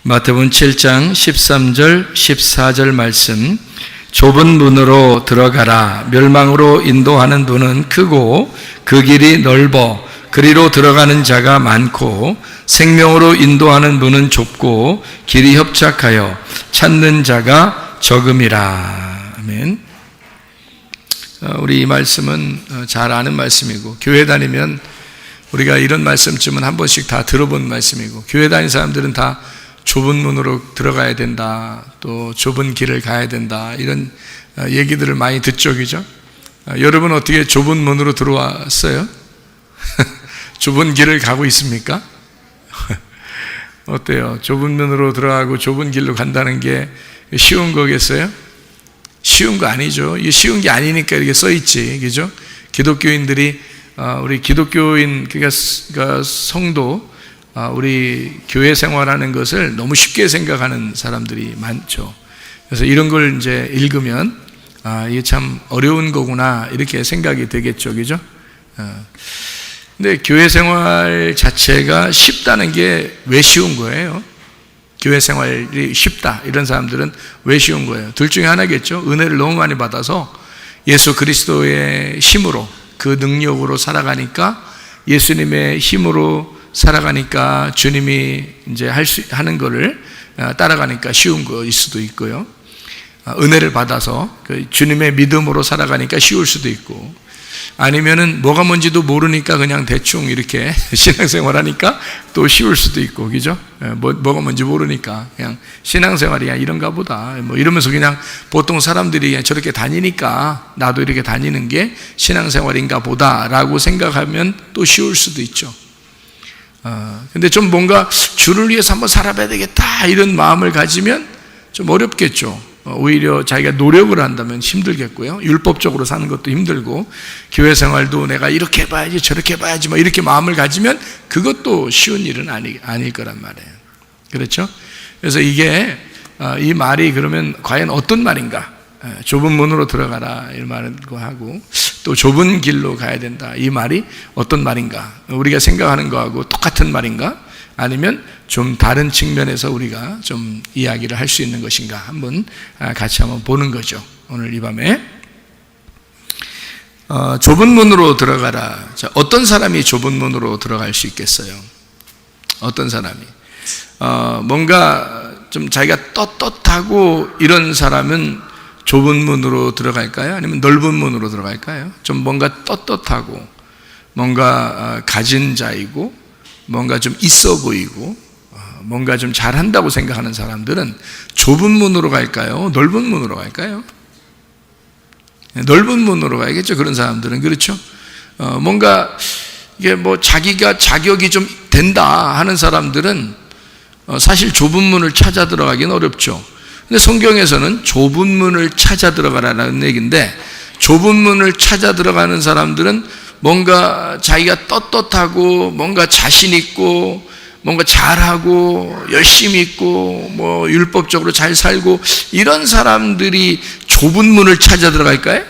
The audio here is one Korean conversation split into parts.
마태복음 7장 13절 14절 말씀, 좁은 문으로 들어가라. 멸망으로 인도하는 문은 크고 그 길이 넓어 그리로 들어가는 자가 많고, 생명으로 인도하는 문은 좁고 길이 협착하여 찾는 자가 적음이라. 아멘. 우리 이 말씀은 잘 아는 말씀이고, 교회 다니면 우리가 이런 말씀쯤은 한 번씩 다 들어본 말씀이고, 교회 다니는 사람들은 다 좁은 문으로 들어가야 된다, 또 좁은 길을 가야 된다, 이런 얘기들을 많이 듣죠, 그죠? 여러분 어떻게 좁은 문으로 들어왔어요? 좁은 길을 가고 있습니까? 어때요? 좁은 문으로 들어가고 좁은 길로 간다는 게 쉬운 거겠어요? 쉬운 거 아니죠. 이게 쉬운 게 아니니까 이렇게 써있지, 그죠? 기독교인들이, 우리 기독교인, 그러니까 성도, 우리 교회 생활하는 것을 너무 쉽게 생각하는 사람들이 많죠. 그래서 이런 걸 이제 읽으면, 이게 참 어려운 거구나, 이렇게 생각이 되겠죠, 그죠? 근데 교회 생활 자체가 쉽다는 게 왜 쉬운 거예요? 교회 생활이 쉽다, 이런 사람들은 왜 쉬운 거예요? 둘 중에 하나겠죠. 은혜를 너무 많이 받아서 예수 그리스도의 힘으로, 그 능력으로 살아가니까, 예수님의 힘으로 살아가니까, 주님이 이제 하는 거를 따라가니까 쉬운 거일 수도 있고요. 은혜를 받아서 그 주님의 믿음으로 살아가니까 쉬울 수도 있고, 아니면은 뭐가 뭔지도 모르니까 그냥 대충 이렇게 신앙생활 하니까 또 쉬울 수도 있고, 그죠? 뭐가 뭔지 모르니까 그냥 신앙생활이 그냥 이런가 보다, 뭐 이러면서 그냥 보통 사람들이 그냥 저렇게 다니니까 나도 이렇게 다니는 게 신앙생활인가 보다라고 생각하면 또 쉬울 수도 있죠. 근데 좀 뭔가 주를 위해서 한번 살아봐야 되겠다, 이런 마음을 가지면 좀 어렵겠죠. 오히려 자기가 노력을 한다면 힘들겠고요. 율법적으로 사는 것도 힘들고, 교회 생활도 내가 이렇게 해봐야지 저렇게 해봐야지 뭐 이렇게 마음을 가지면 그것도 쉬운 일은 아닐 거란 말이에요. 그렇죠? 그래서 이게 이 말이 그러면 과연 어떤 말인가? 좁은 문으로 들어가라, 이 말고 하고, 또 좁은 길로 가야 된다, 이 말이 어떤 말인가? 우리가 생각하는 거하고 똑같은 말인가? 아니면 좀 다른 측면에서 우리가 좀 이야기를 할 수 있는 것인가, 한번 같이 한번 보는 거죠. 오늘 이 밤에 좁은 문으로 들어가라. 자, 어떤 사람이 좁은 문으로 들어갈 수 있겠어요? 어떤 사람이 뭔가 좀 자기가 떳떳하고 이런 사람은 좁은 문으로 들어갈까요? 아니면 넓은 문으로 들어갈까요? 좀 뭔가 떳떳하고 뭔가 가진 자이고 뭔가 좀 있어 보이고 뭔가 좀 잘한다고 생각하는 사람들은 좁은 문으로 갈까요? 넓은 문으로 갈까요? 넓은 문으로 가야겠죠, 그런 사람들은. 그렇죠? 뭔가 이게 뭐 자기가 자격이 좀 된다 하는 사람들은 사실 좁은 문을 찾아 들어가기는 어렵죠. 근데 성경에서는 좁은 문을 찾아 들어가라는 얘기인데, 좁은 문을 찾아 들어가는 사람들은 뭔가 자기가 떳떳하고 뭔가 자신 있고 뭔가 잘하고 열심히 있고 뭐 율법적으로 잘 살고 이런 사람들이 좁은 문을 찾아 들어갈까요?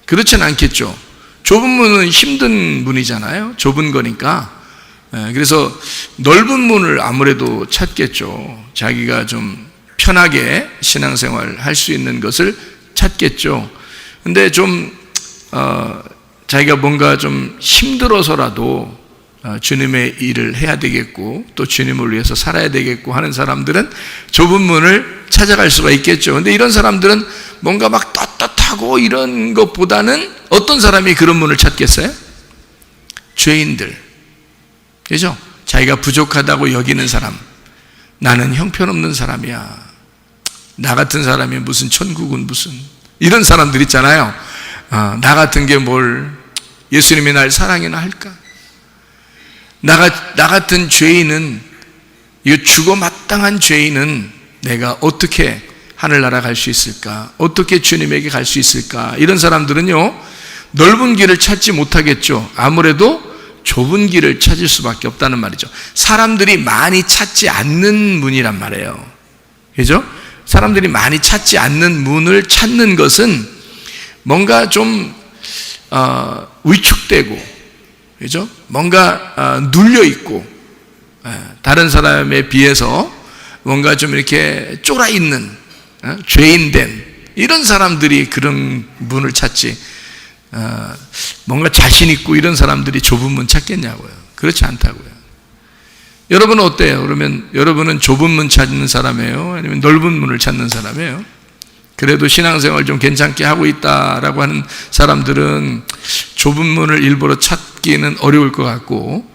그렇진 않겠죠. 좁은 문은 힘든 문이잖아요. 좁은 거니까. 그래서 넓은 문을 아무래도 찾겠죠. 자기가 좀 편하게 신앙생활 할 수 있는 것을 찾겠죠. 근데 좀 자기가 뭔가 좀 힘들어서라도 주님의 일을 해야 되겠고 또 주님을 위해서 살아야 되겠고 하는 사람들은 좁은 문을 찾아갈 수가 있겠죠. 근데 이런 사람들은 뭔가 막 떳떳하고 이런 것보다는 어떤 사람이 그런 문을 찾겠어요? 죄인들, 그죠? 자기가 부족하다고 여기는 사람, 나는 형편없는 사람이야, 나 같은 사람이 무슨 천국은 무슨, 이런 사람들 있잖아요. 나 같은 게 뭘, 예수님이 날 사랑이나 할까? 나 같은 죄인은, 이거 죽어 마땅한 죄인은 내가 어떻게 하늘나라 갈 수 있을까? 어떻게 주님에게 갈 수 있을까? 이런 사람들은요, 넓은 길을 찾지 못하겠죠. 아무래도 좁은 길을 찾을 수밖에 없다는 말이죠. 사람들이 많이 찾지 않는 문이란 말이에요. 그죠? 사람들이 많이 찾지 않는 문을 찾는 것은 뭔가 좀 위축되고, 그죠? 뭔가 눌려 있고 다른 사람에 비해서 뭔가 좀 이렇게 쫄아 있는 죄인된 이런 사람들이 그런 문을 찾지, 뭔가 자신 있고 이런 사람들이 좁은 문 찾겠냐고요. 그렇지 않다고요. 여러분은 어때요? 그러면 여러분은 좁은 문 찾는 사람이에요? 아니면 넓은 문을 찾는 사람이에요? 그래도 신앙생활 좀 괜찮게 하고 있다라고 하는 사람들은 좁은 문을 일부러 찾기는 어려울 것 같고,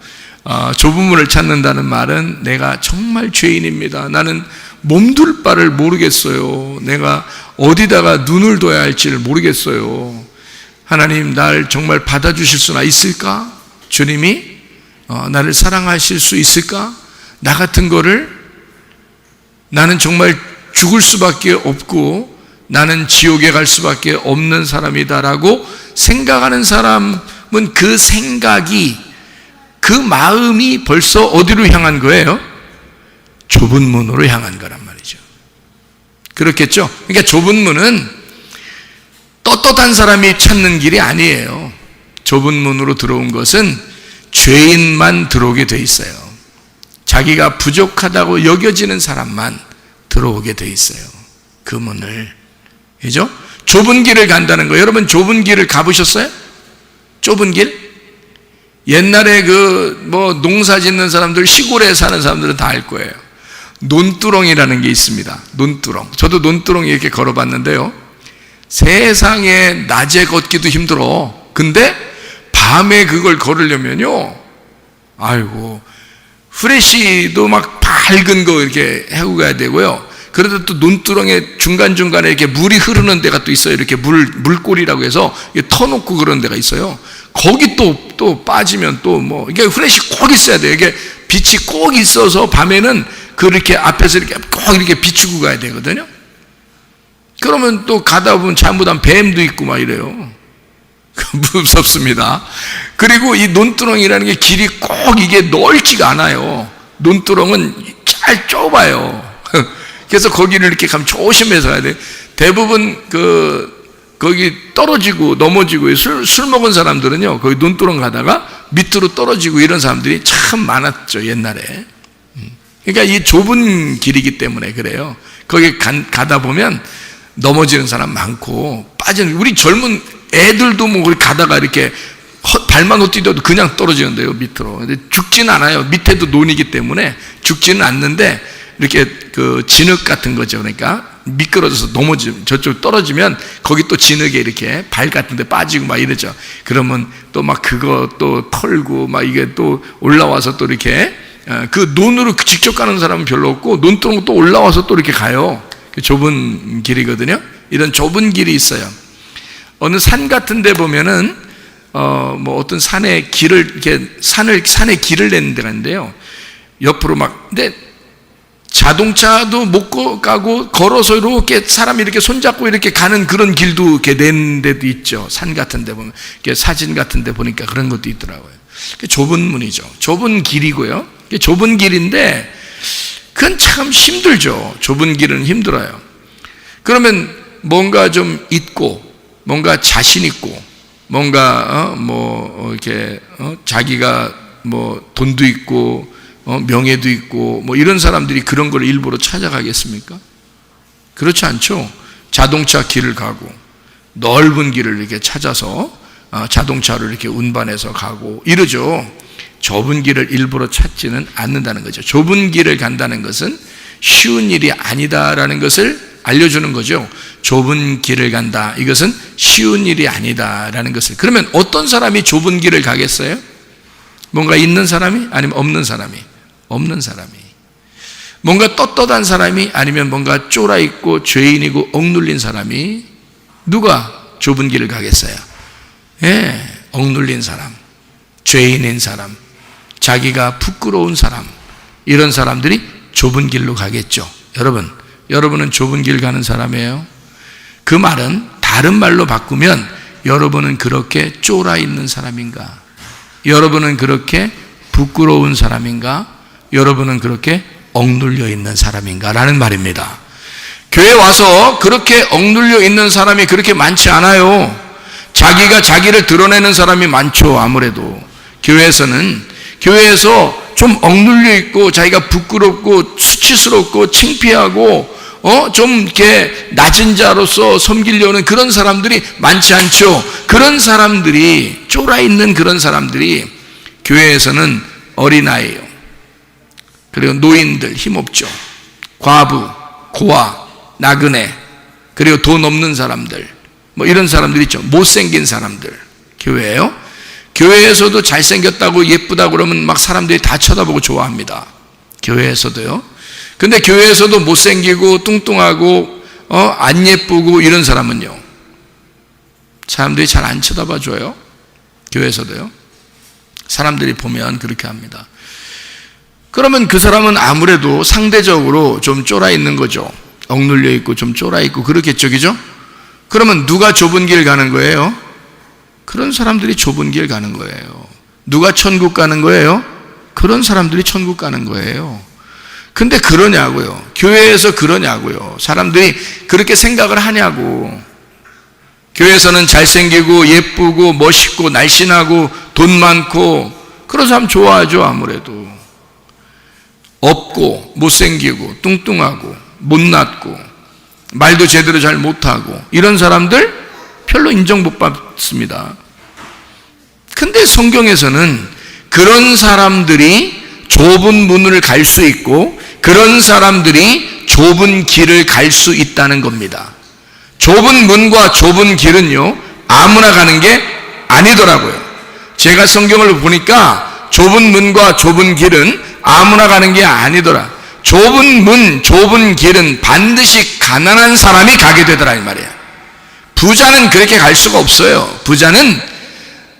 좁은 문을 찾는다는 말은 내가 정말 죄인입니다. 나는 몸둘 바를 모르겠어요. 내가 어디다가 눈을 둬야 할지를 모르겠어요. 하나님, 날 정말 받아주실 수나 있을까? 주님이 나를 사랑하실 수 있을까? 나 같은 거를, 나는 정말 죽을 수밖에 없고 나는 지옥에 갈 수밖에 없는 사람이다라고 생각하는 사람은 그 생각이, 그 마음이 벌써 어디로 향한 거예요? 좁은 문으로 향한 거란 말이죠. 그렇겠죠? 그러니까 좁은 문은 떳떳한 사람이 찾는 길이 아니에요. 좁은 문으로 들어온 것은 죄인만 들어오게 돼 있어요. 자기가 부족하다고 여겨지는 사람만 들어오게 돼 있어요. 그 문을. 그죠? 좁은 길을 간다는 거. 여러분 좁은 길을 가보셨어요? 좁은 길? 옛날에 농사 짓는 사람들, 시골에 사는 사람들은 다 알 거예요. 논두렁이라는 게 있습니다. 논두렁. 저도 논두렁 이렇게 걸어봤는데요. 세상에 낮에 걷기도 힘들어. 근데 밤에 그걸 걸으려면요, 아이고, 후레쉬도 막 밝은 거 이렇게 해고 가야 되고요. 그래도 또 논두렁에 중간중간에 이렇게 물이 흐르는 데가 또 있어요. 이렇게 물골이라고 해서 터놓고 그런 데가 있어요. 거기 또 빠지면 이게 후레쉬 꼭 있어야 돼요. 이게 빛이 꼭 있어서 밤에는 그렇게 앞에서 이렇게 꼭 이렇게 비추고 가야 되거든요. 그러면 또 가다 보면 잘못하면 뱀도 있고 막 이래요. 무섭습니다. 그리고 이 논두렁이라는 게 길이 꼭 이게 넓지가 않아요. 논두렁은 잘 좁아요. 그래서 거기를 이렇게 가면 조심해서 가야 돼. 대부분 거기 떨어지고 넘어지고 술 먹은 사람들은요, 거기 논두렁 가다가 밑으로 떨어지고 이런 사람들이 참 많았죠, 옛날에. 그러니까 이 좁은 길이기 때문에 그래요. 거기 가다 보면 넘어지는 사람 많고, 빠지는, 우리 젊은 애들도 거기 가다가 이렇게 발만 헛디뎌도 그냥 떨어지는데요, 밑으로. 근데 죽지는 않아요. 밑에도 논이기 때문에 죽지는 않는데, 이렇게 진흙 같은 거죠. 그러니까 미끄러져서 넘어지면, 저쪽 떨어지면 거기 또 진흙에 이렇게 발 같은 데 빠지고 막 이러죠. 그러면 또 막 그거 또 털고 막 이게 또 올라와서 또 이렇게, 그 논으로 직접 가는 사람은 별로 없고, 논두렁 또 올라와서 또 이렇게 가요. 좁은 길이거든요. 이런 좁은 길이 있어요. 어느 산 같은 데 보면은 어떤 산에 길을 이렇게 산에 길을 내는 데가 있는데요. 옆으로 근데 자동차도 못 가고 걸어서 이렇게 사람이 이렇게 손잡고 이렇게 가는 그런 길도 이렇게 낸 데도 있죠. 산 같은 데 보면, 이렇게 사진 같은 데 보니까 그런 것도 있더라고요. 좁은 문이죠. 좁은 길이고요. 좁은 길인데 그건 참 힘들죠. 좁은 길은 힘들어요. 그러면 뭔가 좀 있고, 뭔가 자신 있고, 뭔가 이렇게 자기가 돈도 있고 명예도 있고 이런 사람들이 그런 걸 일부러 찾아가겠습니까? 그렇지 않죠. 자동차 길을 가고 넓은 길을 이렇게 찾아서 자동차를 이렇게 운반해서 가고 이러죠. 좁은 길을 일부러 찾지는 않는다는 거죠. 좁은 길을 간다는 것은 쉬운 일이 아니다라는 것을 알려주는 거죠. 좁은 길을 간다, 이것은 쉬운 일이 아니다라는 것을. 그러면 어떤 사람이 좁은 길을 가겠어요? 뭔가 있는 사람이? 아니면 없는 사람이? 없는 사람이. 뭔가 떳떳한 사람이? 아니면 뭔가 쫄아있고 죄인이고 억눌린 사람이? 누가 좁은 길을 가겠어요? 억눌린 사람, 죄인인 사람, 자기가 부끄러운 사람, 이런 사람들이 좁은 길로 가겠죠. 여러분은 좁은 길 가는 사람이에요. 그 말은 다른 말로 바꾸면 여러분은 그렇게 쫄아 있는 사람인가? 여러분은 그렇게 부끄러운 사람인가? 여러분은 그렇게 억눌려 있는 사람인가? 라는 말입니다. 교회 와서 그렇게 억눌려 있는 사람이 그렇게 많지 않아요. 자기가 자기를 드러내는 사람이 많죠. 아무래도 교회에서 좀 억눌려 있고 자기가 부끄럽고 수치스럽고 창피하고 좀 이렇게 낮은 자로서 섬기려는 그런 사람들이 많지 않죠. 그런 사람들이 쫄아 있는 그런 사람들이 교회에서는 어린아이예요. 그리고 노인들 힘없죠. 과부, 고아, 나그네, 그리고 돈 없는 사람들, 뭐 이런 사람들 있죠. 못생긴 사람들. 교회예요. 교회에서도 잘생겼다고 예쁘다고 그러면 막 사람들이 다 쳐다보고 좋아합니다. 교회에서도요. 근데 교회에서도 못생기고 뚱뚱하고 안 예쁘고 이런 사람은요, 사람들이 잘 안 쳐다봐 줘요. 교회에서도요. 사람들이 보면 그렇게 합니다. 그러면 그 사람은 아무래도 상대적으로 좀 쫄아 있는 거죠. 억눌려 있고 좀 쫄아 있고 그렇겠죠, 그죠? 그러면 누가 좁은 길 가는 거예요? 그런 사람들이 좁은 길 가는 거예요. 누가 천국 가는 거예요? 그런 사람들이 천국 가는 거예요. 근데 그러냐고요. 교회에서 그러냐고요. 사람들이 그렇게 생각을 하냐고. 교회에서는 잘생기고 예쁘고 멋있고 날씬하고 돈 많고 그런 사람 좋아하죠. 아무래도 없고 못생기고 뚱뚱하고 못났고 말도 제대로 잘 못하고 이런 사람들 별로 인정 못 받습니다. 근데 성경에서는 그런 사람들이 좁은 문을 갈 수 있고 그런 사람들이 좁은 길을 갈 수 있다는 겁니다. 좁은 문과 좁은 길은요, 아무나 가는 게 아니더라고요. 제가 성경을 보니까 좁은 문과 좁은 길은 아무나 가는 게 아니더라. 좁은 문, 좁은 길은 반드시 가난한 사람이 가게 되더라 이 말이에요. 부자는 그렇게 갈 수가 없어요. 부자는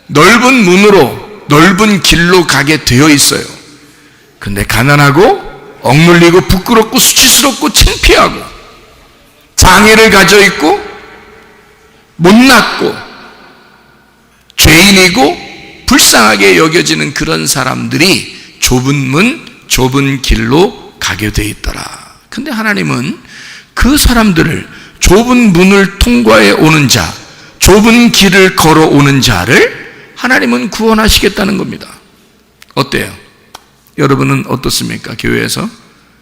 넓은 문으로 넓은 길로 가게 되어 있어요. 근데 가난하고 억눌리고 부끄럽고 수치스럽고 창피하고 장애를 가져 있고 못났고 죄인이고 불쌍하게 여겨지는 그런 사람들이 좁은 문, 좁은 길로 가게 되어 있더라. 근데 하나님은 그 사람들을 좁은 문을 통과해 오는 자, 좁은 길을 걸어오는 자를 하나님은 구원하시겠다는 겁니다. 어때요? 여러분은 어떻습니까? 교회에서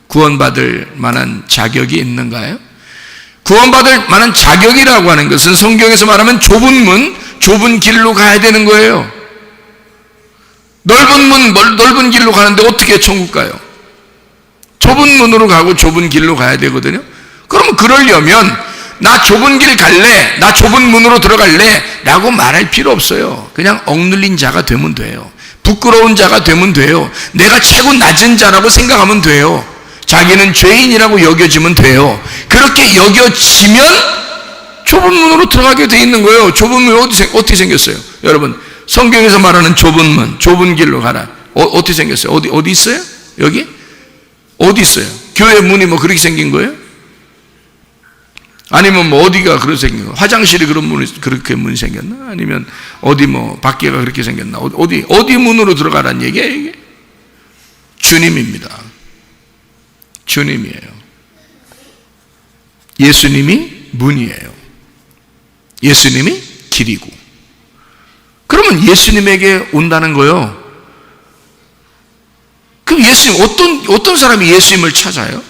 구원받을 만한 자격이 있는가요? 구원받을 만한 자격이라고 하는 것은 성경에서 말하면 좁은 문, 좁은 길로 가야 되는 거예요. 넓은 문, 넓은 길로 가는데 어떻게 천국 가요? 좁은 문으로 가고 좁은 길로 가야 되거든요. 그러면 그러려면 나 좁은 길 갈래, 나 좁은 문으로 들어갈래 라고 말할 필요 없어요. 그냥 억눌린 자가 되면 돼요. 부끄러운 자가 되면 돼요. 내가 최고 낮은 자라고 생각하면 돼요. 자기는 죄인이라고 여겨지면 돼요. 그렇게 여겨지면 좁은 문으로 들어가게 돼 있는 거예요. 좁은 문이 어떻게 생겼어요? 여러분, 성경에서 말하는 좁은 문, 좁은 길로 가라. 어떻게 생겼어요? 어디 있어요? 여기? 어디 있어요? 교회 문이 뭐 그렇게 생긴 거예요? 아니면 뭐 어디가 그렇게 생긴 거? 화장실이 그런 문이 그렇게 문이 생겼나? 아니면 어디 뭐 밖에가 그렇게 생겼나? 어디 문으로 들어가라는 얘기예요, 이게? 주님입니다. 주님이에요. 예수님이 문이에요. 예수님이 길이고. 그러면 예수님에게 온다는 거요. 그럼 예수님, 어떤 사람이 예수님을 찾아요?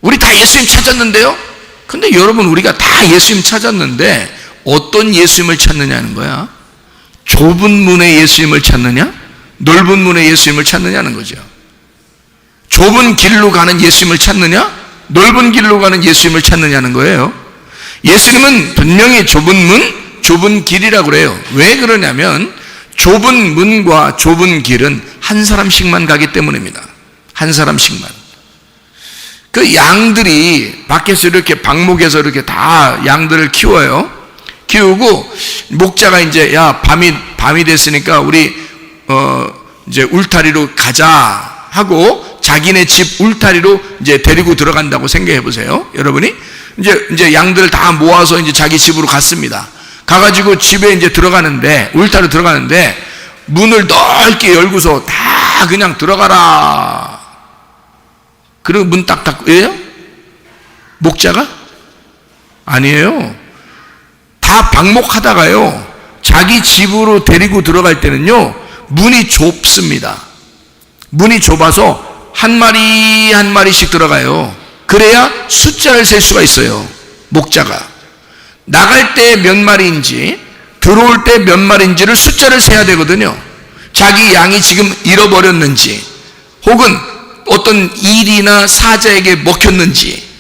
우리 다 예수님 찾았는데요? 근데 여러분, 우리가 다 예수님 찾았는데 어떤 예수님을 찾느냐는 거야. 좁은 문의 예수님을 찾느냐, 넓은 문의 예수님을 찾느냐는 거죠. 좁은 길로 가는 예수님을 찾느냐, 넓은 길로 가는 예수님을 찾느냐는 거예요. 예수님은 분명히 좁은 문, 좁은 길이라고 그래요. 왜 그러냐면 좁은 문과 좁은 길은 한 사람씩만 가기 때문입니다. 한 사람씩만. 그 양들이 밖에서 이렇게 방목에서 이렇게 다 양들을 키워요. 키우고 목자가 이제 야 밤이 됐으니까 우리 이제 울타리로 가자 하고 자기네 집 울타리로 이제 데리고 들어간다고 생각해 보세요. 여러분이 이제 양들을 다 모아서 이제 자기 집으로 갔습니다. 가가지고 집에 이제 들어가는데 울타리로 들어가는데 문을 넓게 열고서 다 그냥 들어가라. 그리고 문 딱 닫고예요? 목자가? 아니에요. 다 방목하다가요, 자기 집으로 데리고 들어갈 때는요, 문이 좁습니다. 문이 좁아서 한 마리 한 마리씩 들어가요. 그래야 숫자를 셀 수가 있어요. 목자가 나갈 때 몇 마리인지 들어올 때 몇 마리인지를 숫자를 세야 되거든요. 자기 양이 지금 잃어버렸는지 혹은 어떤 일이나 사자에게 먹혔는지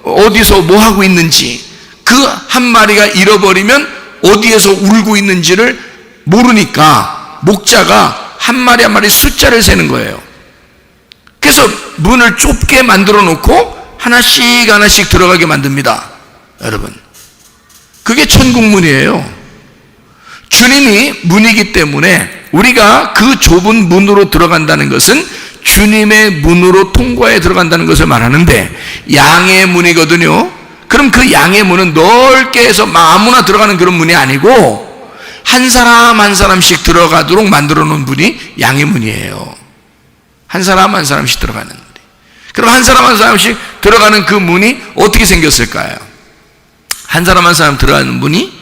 어디서 뭐 하고 있는지, 그 한 마리가 잃어버리면 어디에서 울고 있는지를 모르니까 목자가 한 마리 한 마리 숫자를 세는 거예요. 그래서 문을 좁게 만들어 놓고 하나씩 하나씩 들어가게 만듭니다. 여러분, 그게 천국문이에요. 주님이 문이기 때문에 우리가 그 좁은 문으로 들어간다는 것은 주님의 문으로 통과해 들어간다는 것을 말하는데, 양의 문이거든요. 그럼 그 양의 문은 넓게 해서 아무나 들어가는 그런 문이 아니고 한 사람 한 사람씩 들어가도록 만들어 놓은 문이 양의 문이에요. 한 사람 한 사람씩 들어가는 문이. 그럼 한 사람 한 사람씩 들어가는 그 문이 어떻게 생겼을까요? 한 사람 한 사람 들어가는 문이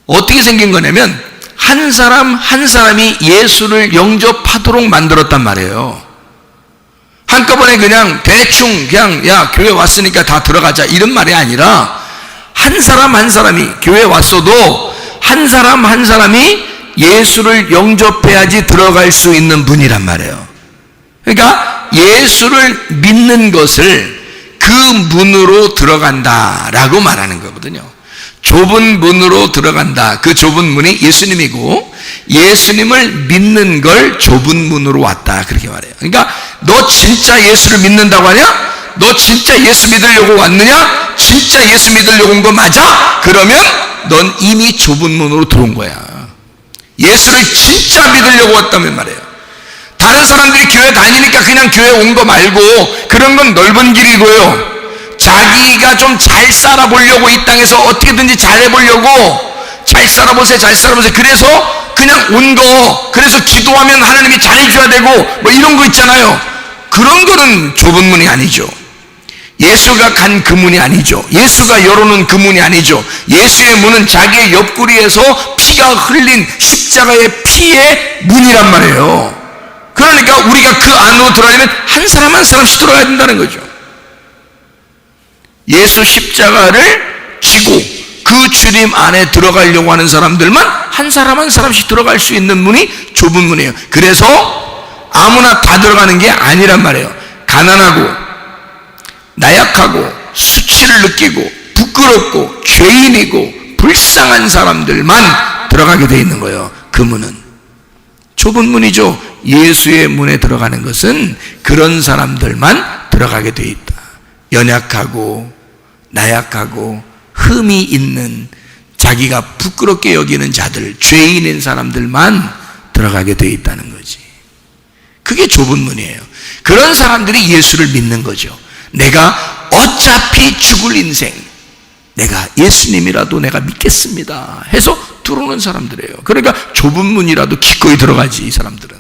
어떻게 생긴 거냐면, 한 사람 한 사람이 예수를 영접하도록 만들었단 말이에요. 한꺼번에 그냥 대충 그냥 야 교회 왔으니까 다 들어가자 이런 말이 아니라, 한 사람 한 사람이 교회 왔어도 한 사람 한 사람이 예수를 영접해야지 들어갈 수 있는 문이란 말이에요. 그러니까 예수를 믿는 것을 그 문으로 들어간다라고 말하는 거거든요. 좁은 문으로 들어간다. 그 좁은 문이 예수님이고, 예수님을 믿는 걸 좁은 문으로 왔다, 그렇게 말해요. 그러니까 너 진짜 예수를 믿는다고 하냐? 너 진짜 예수 믿으려고 왔느냐? 진짜 예수 믿으려고 온 거 맞아? 그러면 넌 이미 좁은 문으로 들어온 거야. 예수를 진짜 믿으려고 왔다면 말이에요. 다른 사람들이 교회 다니니까 그냥 교회 온 거 말고, 그런 건 넓은 길이고요. 자기가 좀 잘 살아보려고, 이 땅에서 어떻게든지 잘해보려고, 잘 살아보세요, 잘 살아보세요. 그래서 그냥 온 거, 그래서 기도하면 하나님이 잘해줘야 되고 뭐 이런 거 있잖아요. 그런 거는 좁은 문이 아니죠. 예수가 간 그 문이 아니죠. 예수가 열어놓은 그 문이 아니죠. 예수의 문은 자기의 옆구리에서 피가 흘린 십자가의 피의 문이란 말이에요. 그러니까 우리가 그 안으로 들어가려면 한 사람 한 사람씩 들어가야 된다는 거죠. 예수 십자가를 지고 그 주님 안에 들어가려고 하는 사람들만 한 사람 한 사람씩 들어갈 수 있는 문이 좁은 문이에요. 그래서 아무나 다 들어가는 게 아니란 말이에요. 가난하고 나약하고 수치를 느끼고 부끄럽고 죄인이고 불쌍한 사람들만 들어가게 되어 있는 거예요. 그 문은 좁은 문이죠. 예수의 문에 들어가는 것은 그런 사람들만 들어가게 되어 있다. 연약하고 나약하고 흠이 있는, 자기가 부끄럽게 여기는 자들, 죄인인 사람들만 들어가게 되어 있다는 거지. 그게 좁은 문이에요. 그런 사람들이 예수를 믿는 거죠. 내가 어차피 죽을 인생, 내가 예수님이라도 내가 믿겠습니다 해서 들어오는 사람들이에요. 그러니까 좁은 문이라도 기꺼이 들어가지, 이 사람들은.